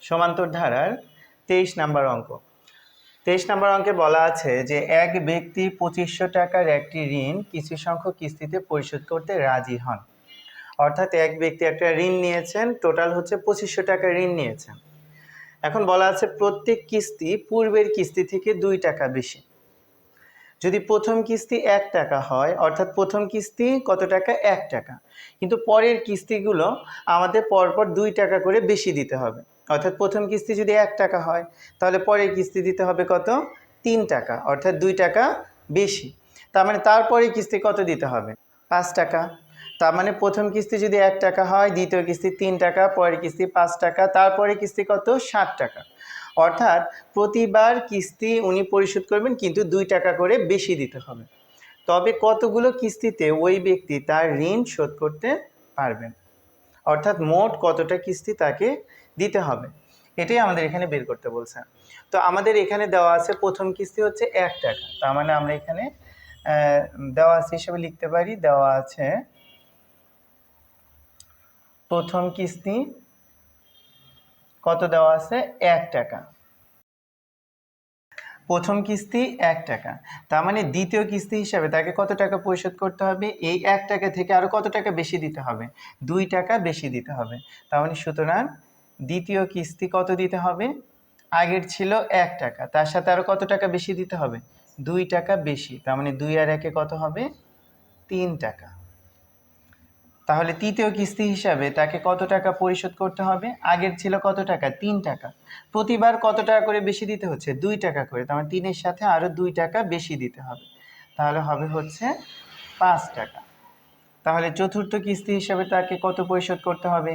সমান্তর ধারার 23 নম্বর অঙ্ক। 23 নম্বর অঙ্কে বলা আছে যে এক ব্যক্তি 2500 টাকার একটি ঋণ কিছু সংখ্যক কিস্তিতে পরিশোধ করতে রাজি হন। অর্থাৎ এক ব্যক্তি একটা ঋণ নিয়েছেন, টোটাল হচ্ছে 2500 টাকা ঋণ নিয়েছেন। এখন বলা আছে প্রত্যেক কিস্তি পূর্বের কিস্তি থেকে 2 টাকা বেশি। যদি প্রথম কিস্তি 1 টাকা হয়, অর্থাৎ প্রথম কিস্তি কত টাকা? 1 টাকা, কিন্তু পরের কিস্তিগুলো আমাদের পরপর 2 টাকা করে বেশি দিতে হবে। অর্থাৎ প্রথম কিস্তি যদি 1 টাকা হয়, তাহলে পরের কিস্তি দিতে হবে কত? 3 টাকা, অর্থাৎ 2 টাকা বেশি। তার মানে তারপরের কিস্তি কত দিতে হবে? 5 টাকা। তার মানে প্রথম কিস্তি যদি 1 টাকা হয়, দ্বিতীয় কিস্তি 3 টাকা, পরের কিস্তি 5 টাকা, তারপরে কিস্তি কত? 7 টাকা। অর্থাৎ প্রতিবার কিস্তি উনি পরিশোধ করবেন, কিন্তু 2 টাকা করে বেশি দিতে হবে। তবে কতগুলো কিস্তিতে ওই ব্যক্তি তার ঋণ শোধ করতে পারবেন, অর্থাৎ মোট কতটা কিস্তি তাকে দিতে হবে, এটাই আমাদের এখানে বের করতে বলছে। তো আমাদের এখানে দেওয়া আছে প্রথম কিস্তি হচ্ছে 1 টাকা। তার মানে আমরা এখানে দেওয়া আছে হিসেবে লিখতে পারি, দেওয়া আছে প্রথম কিস্তি কত দেওয়া আছে? 1 টাকা। প্রথম কিস্তি 1 টাকা, তার মানে দ্বিতীয় কিস্তি হিসাবে তাকে কত টাকা পরিশোধ করতে হবে? এই 1 টাকা থেকে আরো কত টাকা বেশি দিতে হবে? 2 টাকা বেশি দিতে হবে। তার মানে সুতরাং দ্বিতীয় কিস্তি কত দিতে হবে? আগের ছিল 1 টাকা, তার সাথে আরো কত টাকা বেশি দিতে হবে? 2 টাকা বেশি। তার মানে 2 আর 1 কত হবে? 3 টাকা। তাহলে তৃতীয় কিস্তি হিসাবে তাকে কত টাকা পরিশোধ করতে হবে? আগের ছিল কত টাকা? 3 টাকা। প্রতিবার কত টাকা করে বেশি দিতে হচ্ছে? 2 টাকা করে। তার মানে 3 এর সাথে আরো 2 টাকা বেশি দিতে হবে, তাহলে হবে হচ্ছে 5 টাকা। তাহলে চতুর্থ কিস্তি হিসাবে তাকে কত পরিশোধ করতে হবে?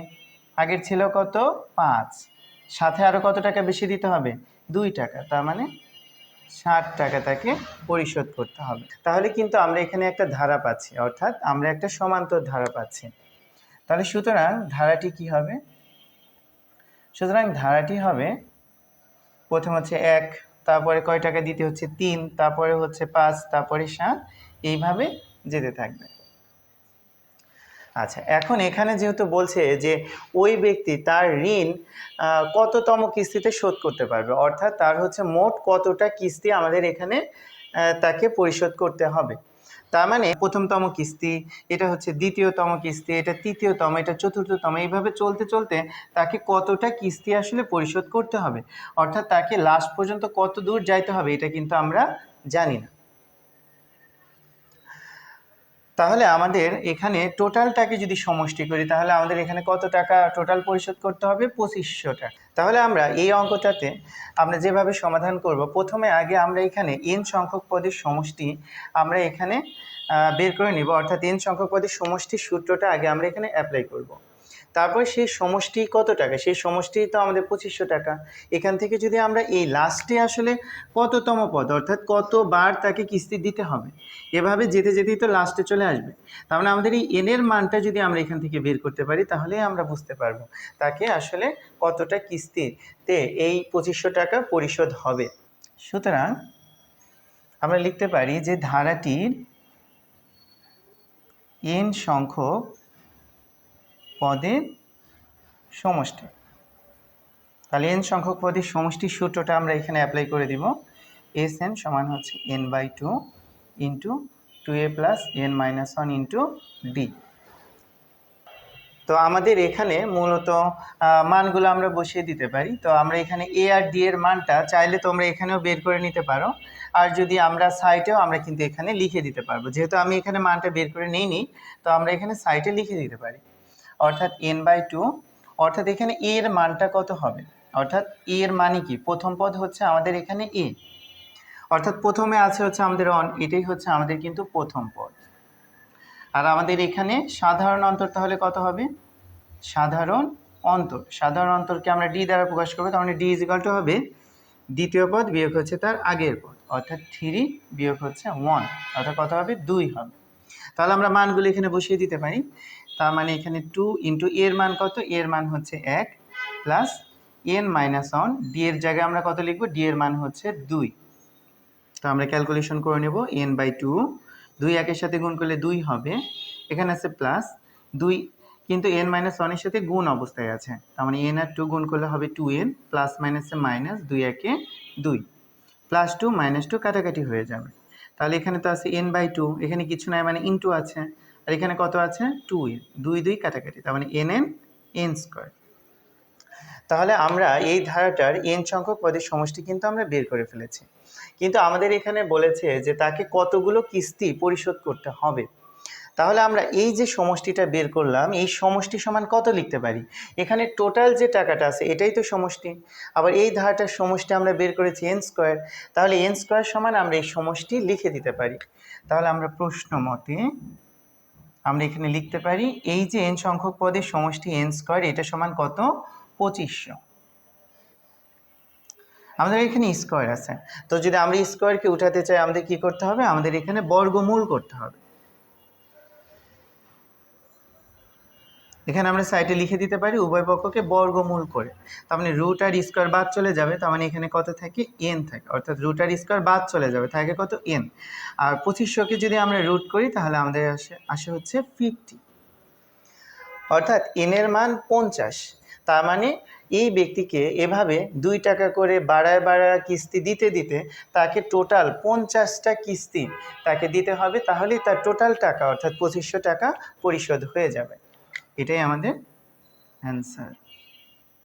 আগের ছিল কত? 5, সাথে আরো কত টাকা বেশি দিতে হবে? 2 টাকা। তার মানে 60 টাকা তাকে পরিশোধ করতে হবে। তাহলে কিন্তু আমরা এখানে একটা ধারা পাচ্ছি, অর্থাৎ আমরা একটা সমান্তর ধারা পাচ্ছি। তাহলে সুতরাং ধারাটি কি হবে? সুতরাং ধারাটি হবে প্রথম হচ্ছে 1, তারপরে কয় টাকা দিতে হচ্ছে? 3, তারপরে হচ্ছে 5, তারপরে 7, এইভাবে যেতে থাকবে। আচ্ছা, এখন এখানে যেহেতু বলছে যে ওই ব্যক্তি তার ঋণ কততম কিস্তিতে শোধ করতে পারবে, অর্থাৎ তার হচ্ছে মোট কতটা কিস্তি আমাদের এখানে তাকে পরিশোধ করতে হবে। তার মানে প্রথমতম কিস্তি, এটা হচ্ছে দ্বিতীয়তম কিস্তি, এটা তৃতীয়তম, এটা চতুর্থতম, এইভাবে চলতে চলতে তাকে কতটা কিস্তি আসলে পরিশোধ করতে হবে, অর্থাৎ তাকে লাস্ট পর্যন্ত কত দূর যাইতে হবে, এটা কিন্তু আমরা জানি না। তাহলে আমাদের এখানে টোটালটাকে যদি সমষ্টি করি, তাহলে আমাদের এখানে কত টাকা টোটাল পরিশোধ করতে হবে? 2500 টাকা। তাহলে আমরা এই অঙ্কটাতে আমরা যেভাবে সমাধান করব, প্রথমে আগে আমরা এখানে n সংখ্যক পদের সমষ্টি আমরা এখানে বের করে নিব, অর্থাৎ n সংখ্যক পদের সমষ্টির সূত্রটা আগে আমরা এখানে অ্যাপ্লাই করব। তারপর সেই সমষ্টি কত টাকা? সেই সমষ্টি তো আমাদের 2500 টাকা। এখান থেকে যদি আমরা এই লাস্টে আসলে কততম পদ, অর্থাৎ কতবার তাকে কিস্তি দিতে হবে, এভাবে যেতে যেতেই তো লাস্টে চলে আসবে। তার মানে আমাদের এই n এর মানটা যদি আমরা এখান থেকে বের করতে পারি, তাহলে আমরা বুঝতে পারবো তাকে আসলে কতটা কিস্তিতে এই 2500 টাকা পরিশোধ হবে। সুতরাং আমরা লিখতে পারি যে ধারাটির n সংখ্যক পদের সমষ্টি। তাহলে n সংখ্যক পদের সমষ্টির সূত্রটা আমরা এখানে অ্যাপ্লাই করে দিব। Sn সমান হচ্ছে n/2 into 2a plus n minus 1 into d। তো আমাদের এখানে মূলত মানগুলো আমরা বসিয়ে দিতে পারি। তো আমরা এখানে a আর d এর মানটা চাইলে তোমরা এখানেও বের করে নিতে পারো, আর যদি আমরা সাইটেও আমরা কিন্তু এখানে লিখে দিতে পারবো। যেহেতু আমি এখানে মানটা বের করে নিইনি, তো আমরা এখানে সাইটে লিখে দিতে পারি, অর্থাৎ n/2, অর্থাৎ এখানে a এর মানটা কত হবে, অর্থাৎ a এর মানে কি? প্রথম পদ হচ্ছে আমাদের এখানে a, অর্থাৎ প্রথমে আছে হচ্ছে আমাদের 1, এটাই হচ্ছে আমাদের কিন্তু প্রথম পদ। আর আমাদের এখানে সাধারণ অন্তর তাহলে কত হবে? সাধারণ অন্তর, সাধারণ অন্তরকে আমরা d দ্বারা প্রকাশ করবো। তার মানে d = হবে দ্বিতীয় পদ বিয়োগ হচ্ছে তার আগের পদ, অর্থাৎ 3 বিয়োগ হচ্ছে 1, অর্থাৎ কত হবে? 2 হবে। তাহলে আমরা মানগুলো এখানে বসিয়ে দিতে পারি। তার মানে এখানে 2 ইন্টু এর মান কত? এর মান হচ্ছে 1 প্লাস n মাইনাস 1, d এর জায়গায় আমরা কত লিখবো? d এর মান হচ্ছে 2। তো আমরা ক্যালকুলেশন করে নেব, n/2, 2 একের সাথে গুণ করলে 2 হবে, এখানে আছে প্লাস 2 কিন্তু n মাইনাস ওয়ানের সাথে গুণ অবস্থায় আছে, তার মানে n আর 2 গুণ করলে হবে 2n, প্লাস মাইনাসে মাইনাস, 2 একে 2, প্লাস 2 মাইনাস 2 কাটাকাটি হয়ে যাবে। তাহলে এখানে তো আছে n/2, এখানে কিছু নাই মানে ইনটু আছে, আর এখানে কত আছে 2n, 2 2 কাটাকাটি, তার মানে n স্কয়ার। তাহলে আমরা এই ধারাটার n সংখ্যক পদের সমষ্টি কিন্তু আমরা বের করে ফেলেছি, কিন্তু আমাদের এখানে বলেছে যে তাকে কতগুলো কিস্তি পরিশোধ করতে হবে। তাহলে আমরা এই যে সমষ্টিটা বের করলাম, এই সমষ্টি সমান কত লিখতে পারি? এখানে টোটাল যে টাকাটা আছে এটাই তো সমষ্টি, আবার এই ধারাটার সমষ্টি আমরা বের করেছি n স্কয়ার, তাহলে n স্কয়ার সমান আমরা এই সমষ্টি লিখে দিতে পারি। তাহলে আমরা প্রশ্ন মতে আমরা এখানে লিখতে পারি এই যে n সংখ্যক পদের সমষ্টি n স্কয়ার, এটা সমান কত? 2500। আমাদের এখানে স্কয়ার আছে, তো যদি আমরা স্কয়ারকে উঠাতে চাই আমাদের কি করতে হবে? আমাদের এখানে বর্গমূল করতে হবে। এখানে আমরা সাইডে লিখে দিতে পারি উভয় পক্ষকে বর্গমূল করে, তার মানে রুট আর স্কয়ার বাদ চলে যাবে, তার মানে এখানে কত থাকে? n থাকে, অর্থাৎ রুট আর স্কয়ার বাদ চলে যাবে, থাকে কত? n। আর 2500কে যদি আমরা রুট করি তাহলে আমাদের আসে হচ্ছে 50, অর্থাৎ n এর মান 50। তার মানে এই ব্যক্তিকে এভাবে 2 টাকা করে বাড়ায় বাড়ায় কিস্তি দিতে দিতে তাকে টোটাল 50টা কিস্তি তাকে দিতে হবে, তাহলেই তার টোটাল টাকা অর্থাৎ 2500 টাকা পরিশোধ হয়ে যাবে। এটাই আমাদের অ্যান্সার।